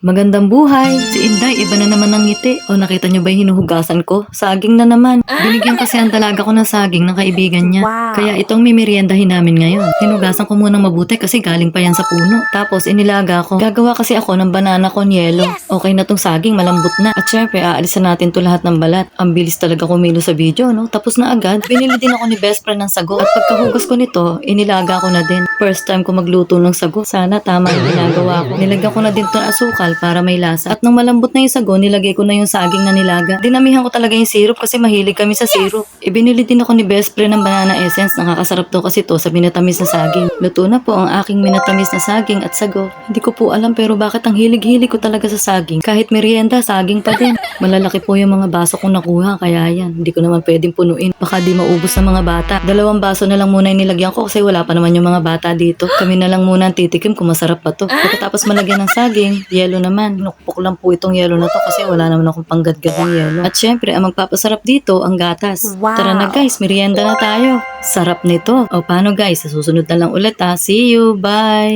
Magandang buhay! Si Inday, iba na naman ang ngiti. O nakita niyo ba yung hinuhugasan ko? Saging na naman. Binigyan kasi ang dalaga ko ng saging ng kaibigan niya. Kaya itong mimeriendahin namin ngayon. Hinugasan ko munang mabuti kasi galing pa yan sa puno. Tapos inilaga ko. Gagawa kasi ako ng banana con yelo. Okay na tong saging, malambot na. At syempre, aalisan natin to lahat ng balat. Ang bilis talaga kumilos sa video, no? Tapos na agad. Binili din ako ni best friend ng sago. At pagkahugas ko nito, inilaga ko na din. First time ko magluto ng sago. Sana tama yung ginagawa ko. Nilagyan ko na din to ng asukal para may lasa. At nung malambot na yung sago, nilagay ko na yung saging na nilaga. Dinamihan ko talaga yung syrup kasi mahilig kami sa syrup. Ibinili din ako ni best friend ng banana essence. Nakakasarap to kasi to sa minatamis na saging. Luto na po ang aking minatamis na saging at sago. Hindi ko po alam pero bakit ang hilig-hilig ko talaga sa saging. Kahit merienda, saging pa din. Malalaki po yung mga baso kong nakuha kaya yan. Hindi ko naman pwedeng punuin. Baka di maubos ng mga bata. 2 baso na lang muna yung nilagyan ko kasi wala pa naman yung mga bata dito. Kami na lang muna ang titikim kung masarap pa to. Pagkatapos malagyan ng saging, yelo naman. Nukpok lang po itong yelo na to kasi wala naman akong panggadgad ng yelo. At syempre, ang magpapasarap dito, ang gatas. Tara na guys, merienda na tayo. Sarap nito. O paano guys, sa susunod na lang ulit ha. See you, bye!